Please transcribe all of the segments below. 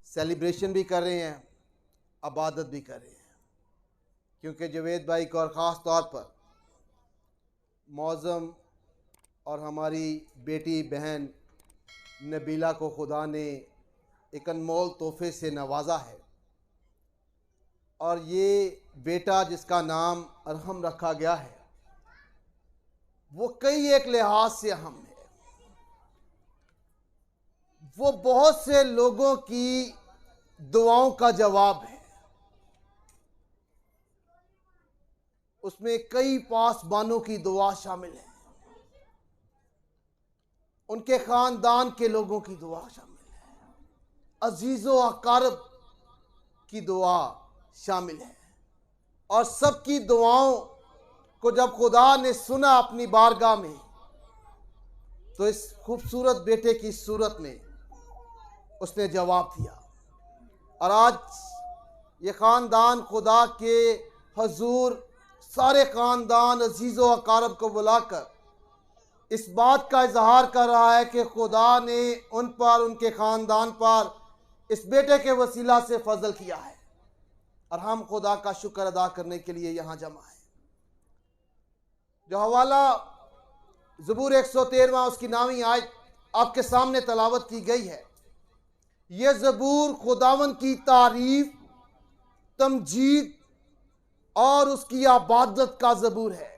Celebration भी कर रहे हैं, इबादत भी कर रहे हैं, क्योंकि जवेद भाई को और ख़ास तौर पर मौज़म और हमारी बेटी बहन नबीला को खुदा ने एक अनमोल तोहफे से नवाजा है। और ये बेटा जिसका नाम अरहम रखा गया है वो कई एक लिहाज से अहम है। वो बहुत से लोगों की दुआओं का जवाब है। उसमें कई पासबानों की दुआ शामिल है, उनके खानदान के लोगों की दुआ शामिल है, अजीज़ो अकारब की दुआ शामिल है। और सबकी दुआओं को जब खुदा ने सुना अपनी बारगाह में, तो इस खूबसूरत बेटे की सूरत में उसने जवाब दिया। और आज ये ख़ानदान खुदा के हजूर सारे ख़ानदान अजीज़ो अकारब को बुलाकर इस बात का इजहार कर रहा है कि खुदा ने उन पर, उनके ख़ानदान पर इस बेटे के वसीला से फजल किया है। और हम खुदा का शुक्र अदा करने के लिए यहाँ जमा है। जो हवाला ज़बूर 113 उसकी नामी आयत आपके सामने तलावत की गई है, ये ज़बूर खुदावन की तारीफ, तमजीद और उसकी इबादत का ज़बूर है।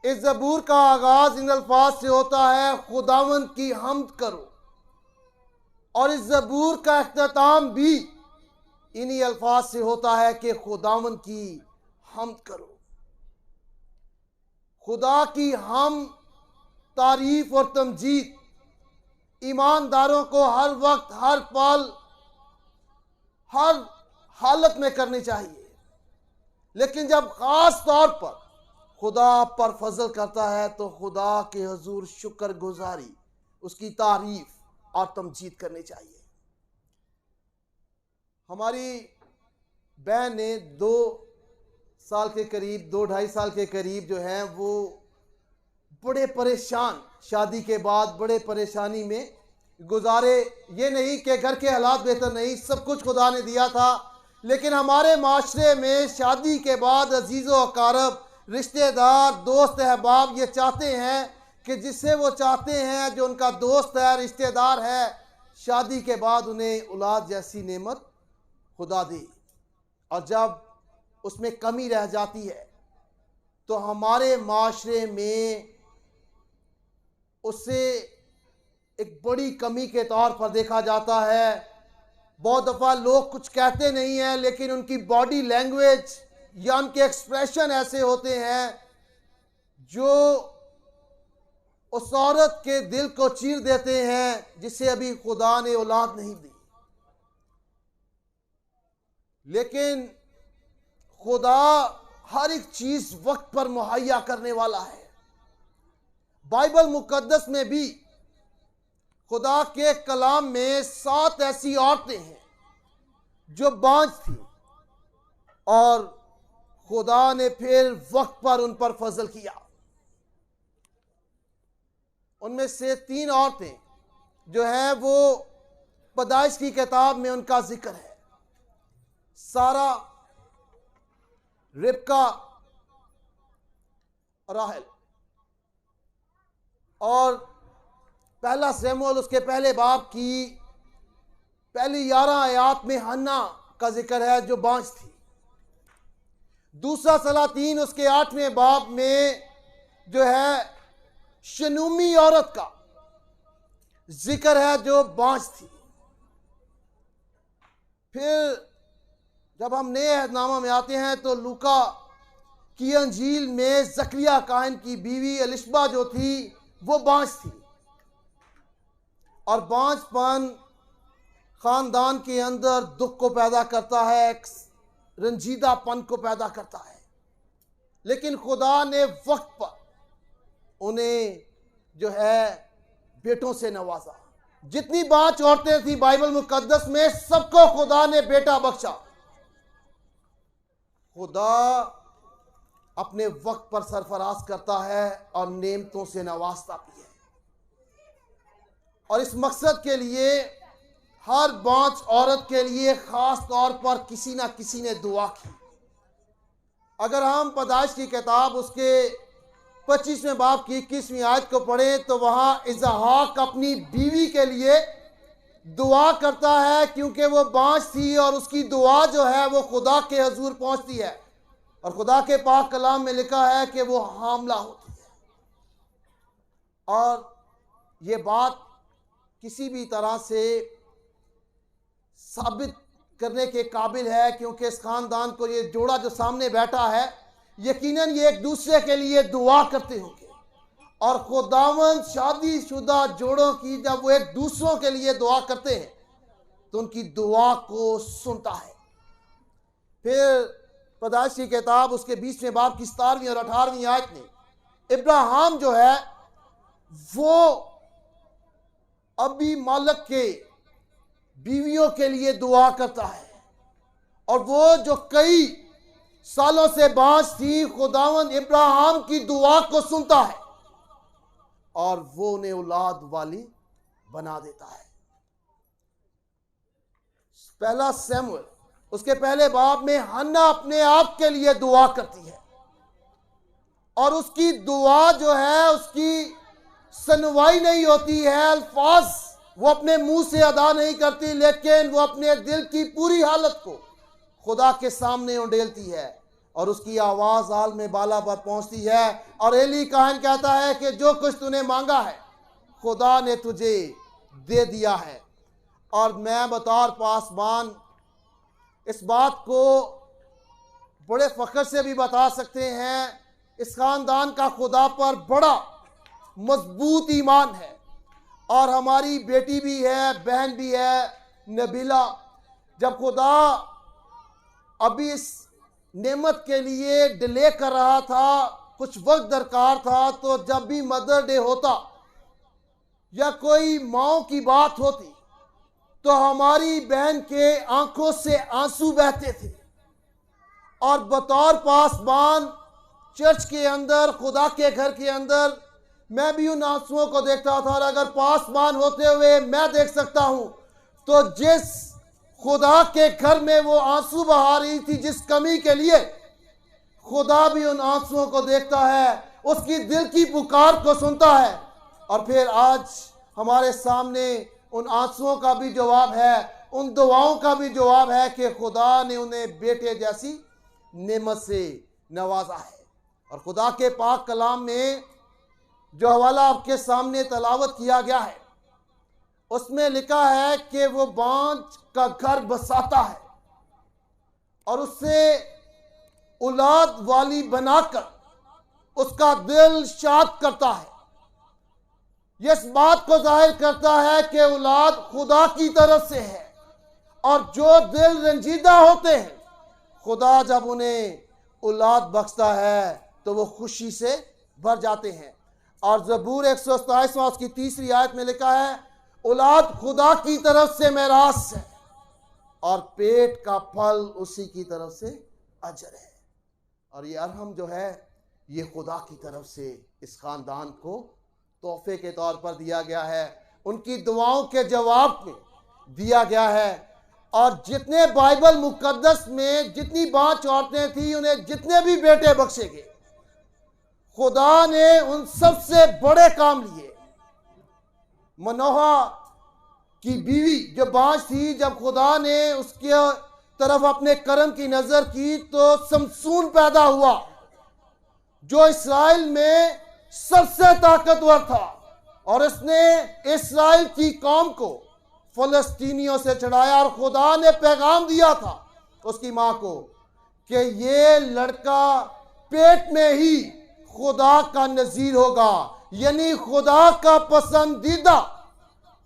इस ज़बूर का आगाज इन अल्फाज से होता है, खुदावन की हम्द करो। और इस ज़बूर का इख्तिताम भी इन्हीं अल्फाज से होता है कि खुदावन की हम्द करो। खुदा की हम तारीफ और तमजीद ईमानदारों को हर वक्त, हर पल, हर हालत में करनी चाहिए। लेकिन जब खास तौर पर खुदा आप पर फजल करता है तो खुदा के हजूर शुक्र गुजारी, उसकी तारीफ और तमजीद करनी चाहिए। हमारी बहन ने 2 साल के करीब, 2-2.5 साल के करीब जो हैं वो बड़े परेशान, शादी के बाद बड़े परेशानी में गुजारे। ये नहीं कि घर के हालात बेहतर नहीं, सब कुछ खुदा ने दिया था, लेकिन हमारे माशरे में शादी के बाद अजीज़ो अकारब, रिश्तेदार, दोस्त अहबाब ये चाहते हैं कि जिससे वो चाहते हैं, जो उनका दोस्त है, रिश्तेदार है, शादी के बाद उन्हें औलाद जैसी नेमत खुदा दी। और जब उसमें कमी रह जाती है तो हमारे माशरे में उसे एक बड़ी कमी के तौर पर देखा जाता है। बहुत दफ़ा लोग कुछ कहते नहीं हैं, लेकिन उनकी बॉडी लैंग्वेज या उनके एक्सप्रेशन ऐसे होते हैं जो उस औरत के दिल को चीर देते हैं जिसे अभी खुदा ने औलाद नहीं दी। लेकिन खुदा हर एक चीज वक्त पर मुहैया करने वाला है। बाइबल मुकद्दस में भी खुदा के कलाम में 7 ऐसी औरतें हैं जो बांझ थी और खुदा ने फिर वक्त पर उन पर फजल किया। उनमें से 3 औरतें जो हैं वो पैदाइश की किताब में उनका जिक्र है, सारा, रिबका, राहेल। और पहला शमूएल उसके पहले बाब की पहली 11 आयात में हन्ना का जिक्र है जो बांझ थी। दूसरा सलातीन उसके 8वें बाब में जो है शनूमी औरत का जिक्र है जो बांझ थी। फिर जब हम नए अहदनामा में आते हैं तो लूका की अंजील में जकरिया काहिन की बीवी एलिशबा जो थी वो बांझ थी। और बांझपन खानदान के अंदर दुख को पैदा करता है, एक रंजीदापन को पैदा करता है। लेकिन खुदा ने वक्त पर उन्हें जो है बेटों से नवाजा। जितनी 5 औरतें थी बाइबल मुकद्दस में, सबको खुदा ने बेटा बख्शा। खुदा अपने वक्त पर सरफराज करता है और नेमतों से नवाजता भी है। और इस मकसद के लिए हर बांझ औरत के लिए खास तौर पर किसी ना किसी ने दुआ की। अगर हम पैदाइश की किताब उसके 25वें बाब की 21वीं आयत को पढ़ें तो वहां इसहाक अपनी बीवी के लिए दुआ करता है, क्योंकि वो बांझ थी और उसकी दुआ जो है वो खुदा के हजूर पहुंचती है, और खुदा के पाक कलाम में लिखा है कि वो हामला होती है। और ये बात किसी भी तरह से साबित करने के काबिल है, क्योंकि इस खानदान को ये जोड़ा जो सामने बैठा है यकीनन ये एक दूसरे के लिए दुआ करते होंगे, और खुदावंद शादीशुदा जोड़ों की जब वो एक दूसरों के लिए दुआ करते हैं तो उनकी दुआ को सुनता है। फिर पैदाइश की किताब उसके 20वें बाब की 17वीं और 18वीं आयत में इब्राहिम जो है वो अबी मालक के बीवियों के लिए दुआ करता है, और वो जो कई सालों से बांझ थी खुदावंद इब्राहिम की दुआ को सुनता है और वो उन्हें औलाद वाली बना देता है। पहला सैमुएल उसके पहले बाब में हन्ना अपने आप के लिए दुआ करती है, और उसकी दुआ जो है उसकी सुनवाई नहीं होती है, अल्फाज वो अपने मुंह से अदा नहीं करती, लेकिन वो अपने दिल की पूरी हालत को खुदा के सामने उंडेलती है, और उसकी आवाज आल में बाला पर पहुंचती है। और एली काहन कहता है कि जो कुछ तूने मांगा है खुदा ने तुझे दे दिया है। और मैं बतौर पासबान इस बात को बड़े फख्र से भी बता सकते हैं, इस खानदान का खुदा पर बड़ा मजबूत ईमान है, और हमारी बेटी भी है, बहन भी है नबीला। जब खुदा अभी इस नेमत के लिए डिले कर रहा था, कुछ वक्त दरकार था, तो जब भी मदर डे होता या कोई माँ की बात होती तो हमारी बहन के आंखों से आंसू बहते थे, और बतौर पासबान चर्च के अंदर खुदा के घर के अंदर मैं भी उन आंसुओं को देखता था, और अगर पासबान होते हुए मैं देख सकता हूं तो जिस खुदा के घर में वो आंसू बहा रही थी, जिस कमी के लिए, खुदा भी उन आंसुओं को देखता है, उसकी दिल की पुकार को सुनता है, और फिर आज हमारे सामने उन आंसुओं का भी जवाब है, उन दुआओं का भी जवाब है कि खुदा ने उन्हें बेटे जैसी नेमत से नवाजा है। और खुदा के पाक कलाम में जो हवाला आपके सामने तलावत किया गया है उसमें लिखा है कि वो बांझ का घर बसाता है और उससे औलाद वाली बनाकर उसका दिल शाद करता है। यह इस बात को जाहिर करता है कि औलाद खुदा की तरफ से है, और जो दिल रंजीदा होते हैं खुदा जब उन्हें औलाद बख्शता है तो वो खुशी से भर जाते हैं। और ज़बूर 127 उसकी 3री आयत में लिखा है, औलाद खुदा की तरफ से मेरास है और पेट का फल उसी की तरफ से अजर है। और ये अरहम जो है ये खुदा की तरफ से इस खानदान को तोहफे के तौर पर दिया गया है, उनकी दुआओं के जवाब में दिया गया है। और जितने बाइबल मुकद्दस में जितनी बांझ औरतें थी उन्हें जितने भी बेटे बख्शे गए, खुदा ने उन सबसे बड़े काम लिए। मनोहा की बीवी जो बांझ थी, जब खुदा ने उसके तरफ अपने करम की नजर की तो समसून पैदा हुआ जो इसराइल में सबसे ताकतवर था, और इसने इसराइल की कौम को फलस्तीनियों से छुड़ाया। और खुदा ने पैगाम दिया था उसकी मां को कि ये लड़का पेट में ही खुदा का नजीर होगा, यानी खुदा का पसंदीदा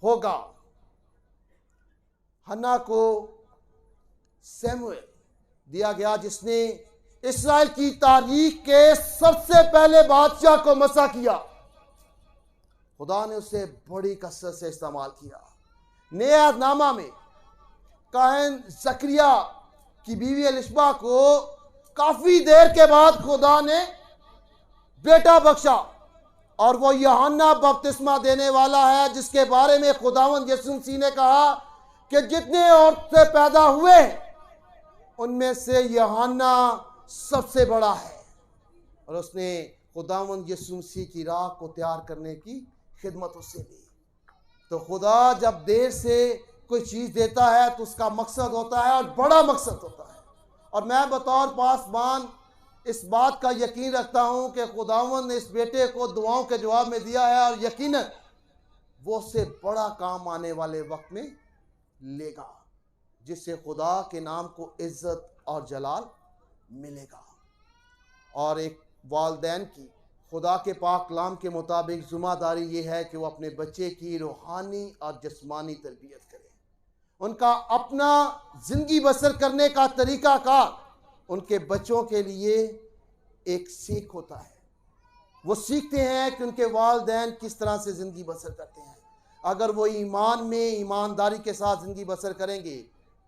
होगा। हन्ना को सैमुएल दिया गया जिसने इस्राएल की तारीख के सबसे पहले बादशाह को मसा किया। खुदा ने उसे बड़ी कसरत से इस्तेमाल किया। नया नामा में काहन जकरिया की बीवी एलिशबा को काफी देर के बाद खुदा ने बेटा बख्शा, और वो यूहन्ना बपतिस्मा देने वाला है जिसके बारे में खुदावंद यीशु मसीह ने कहा कि जितने औरतें पैदा हुए उनमें से यूहन्ना सबसे बड़ा है, और उसने खुदावंद यीशु मसीह की राह को तैयार करने की खिदमत उससे ली। तो खुदा जब देर से कोई चीज़ देता है तो उसका मकसद होता है, और बड़ा मकसद होता है। और मैं बतौर पासबान इस बात का यकीन रखता हूं कि खुदावंद ने इस बेटे को दुआओं के जवाब में दिया है, और यकीनन वो उससे बड़ा काम आने वाले वक्त में लेगा, जिससे खुदा के नाम को इज्जत और जलाल मिलेगा। और एक वालिदैन की खुदा के पाक कलाम के मुताबिक जिम्मेदारी ये है कि वो अपने बच्चे की रूहानी और जिस्मानी तरबियत करें। उनका अपना जिंदगी बसर करने का तरीकाकार उनके बच्चों के लिए एक सीख होता है। वो सीखते हैं कि उनके वालिदैन किस तरह से ज़िंदगी बसर करते हैं। अगर वो ईमान में ईमानदारी के साथ ज़िंदगी बसर करेंगे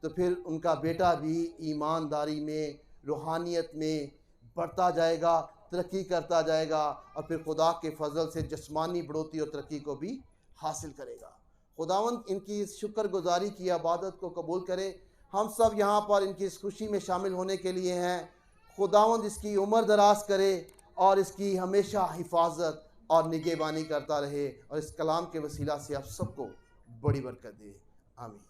तो फिर उनका बेटा भी ईमानदारी में, रूहानियत में बढ़ता जाएगा, तरक्की करता जाएगा, और फिर खुदा के फजल से जिस्मानी बढ़ोतरी और तरक्की को भी हासिल करेगा। खुदावंद इनकी इस शुक्रगुजारी की इबादत को कबूल करे। हम सब यहाँ पर इनकी इस खुशी में शामिल होने के लिए हैं। खुदावंद इसकी उम्र दराज करे और इसकी हमेशा हिफाजत और निगहबानी करता रहे, और इस कलाम के वसीला से आप सबको बड़ी बरकत दे। आमीन।